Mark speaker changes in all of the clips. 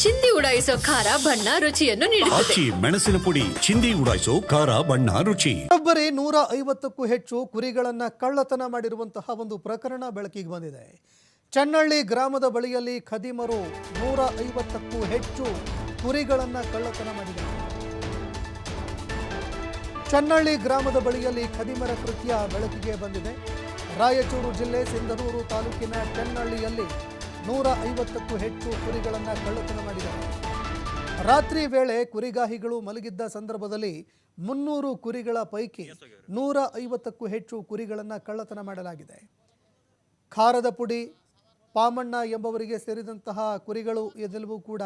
Speaker 1: ಚಿಂದಿ ಉಡಾಯಿಸೋ ಖಾರ ಬಣ್ಣ ರುಚಿಯನ್ನು ನೀಡುತ್ತದೆ.
Speaker 2: ಮೆಣಸಿನ ಪುಡಿ ಚಿಂದಿ ಉಡಾಯಿಸೋ ಖಾರ ಬಣ್ಣ ರುಚಿ.
Speaker 3: ಒಬ್ಬರೇ 150ಕ್ಕೂ ಹೆಚ್ಚು ಕುರಿಗಳನ್ನ ಕಳ್ಳತನ ಮಾಡಿರುವಂತಹ ಒಂದು ಪ್ರಕರಣ ಬೆಳಕಿಗೆ ಬಂದಿದೆ. ಚನ್ನಹಳ್ಳಿ ಗ್ರಾಮದ ಬಳಿಯಲ್ಲಿ ಖದೀಮರು 150ಕ್ಕೂ ಹೆಚ್ಚು ಕುರಿಗಳನ್ನ ಕಳ್ಳತನ ಮಾಡಿದ್ದಾರೆ. ಚನ್ನಹಳ್ಳಿ ಗ್ರಾಮದ ಬಳಿಯಲ್ಲಿ ಖದೀಮರ ಕೃತ್ಯ ಬೆಳಕಿಗೆ ಬಂದಿದೆ. ರಾಯಚೂರು ಜಿಲ್ಲೆ ಸಿಂಧನೂರು ತಾಲೂಕಿನ ಚನ್ನಹಳ್ಳಿಯಲ್ಲಿ 150ಕ್ಕೂ ಹೆಚ್ಚು ಕುರಿಗಳನ್ನು ಕಳ್ಳತನ ಮಾಡಿದ್ದಾರೆ. ರಾತ್ರಿ ವೇಳೆ ಕುರಿಗಾಹಿಗಳು ಮಲಗಿದ್ದ ಸಂದರ್ಭದಲ್ಲಿ 300 ಕುರಿಗಳ ಪೈಕಿ 150ಕ್ಕೂ ಹೆಚ್ಚು ಕುರಿಗಳನ್ನು ಕಳ್ಳತನ ಮಾಡಲಾಗಿದೆ. ಖಾರದ ಪುಡಿ ಪಾಮಣ್ಣ ಎಂಬವರಿಗೆ ಸೇರಿದಂತಹ ಕುರಿಗಳು ಇದೆಲ್ಲವೂ ಕೂಡ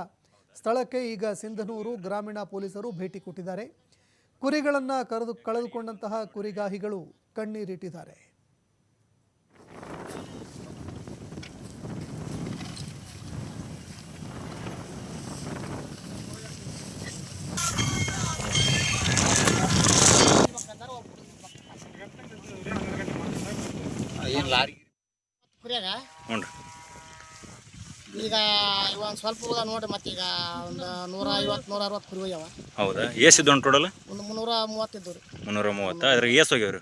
Speaker 3: ಸ್ಥಳಕ್ಕೆ ಈಗ ಸಿಂಧನೂರು ಗ್ರಾಮೀಣ ಪೊಲೀಸರು ಭೇಟಿ ಕೊಟ್ಟಿದ್ದಾರೆ. ಕುರಿಗಳನ್ನು ಕಳೆದುಕೊಂಡಂತಹ ಕುರಿಗಾಹಿಗಳು ಕಣ್ಣೀರಿಟ್ಟಿದ್ದಾರೆ.
Speaker 4: ಕುರಿಯಾಗ ಈಗ ಒಂದು ಸ್ವಲ್ಪ ನೋಡ್ರಿ, ಮತ್ತೀಗ ಒಂದು 150-160 ಕುರಿ ಹೋಗ್ಯಾವ.
Speaker 5: ಹೌದಾ? ಏಸಿದ್ದು ಒಂದು ಟೋಟಲ್
Speaker 4: ಒಂದು 330 ಇದ್ದವು ರೀ.
Speaker 5: 330. ಅದ್ರಾಗ ಏಸು ಹೋಗ್ಯಾವ್ರಿ?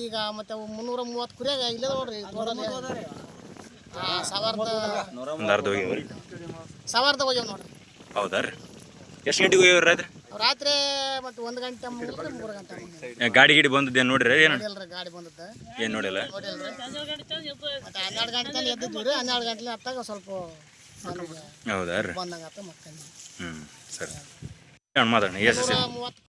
Speaker 4: ಈಗ ಮತ್ತೆ 330 ಕುರಿಯಾಗ ಇಲ್ಲೇ ನೋಡ್ರಿ ಟೋಟಲ್ 1000
Speaker 5: ಒಂದು ಅರ್ಧ ಹೋಗ್ಯಾವ್ರಿ?
Speaker 4: 1000 ಹೋಗ್ಯಾವ ನೋಡ್ರಿ.
Speaker 5: ಹೌದಾ ರೀ? ಎಷ್ಟು ಗಂಟೆಗೆ ಹೋಗ್ಯಾವ್ರಿ ರಾತ್ರಿ?
Speaker 4: ರಾತ್ರಿ ಮತ್ತೆ 1 ಗಂಟೆ 3 ಗಂಟೆ
Speaker 5: ಗಾಡಿ ನೋಡಿರಿ? ಏನು
Speaker 4: ನೋಡಿಲ್ರಿ, ಗಾಡಿ ಬಂದದ್ದು
Speaker 5: ಏನು ನೋಡಿಲ್ಲ.
Speaker 4: ನೋಡಿಲ್ರಿ. ಮತ್ತೆ 12 ಗಂಟೆ ಎದ್ದಿದ್ವಿ ರೀ. 12 ಗಂಟೆ ಹತ್ತಾಗ ಸ್ವಲ್ಪ
Speaker 5: ಹೌದಾ ರೀ?
Speaker 4: ಬಂದಂಗ ಆತ ಮತ್ತೆ
Speaker 5: ಸರಿ ಮಾತಾಡೋಣ. ಎಷ್ಟು
Speaker 4: 130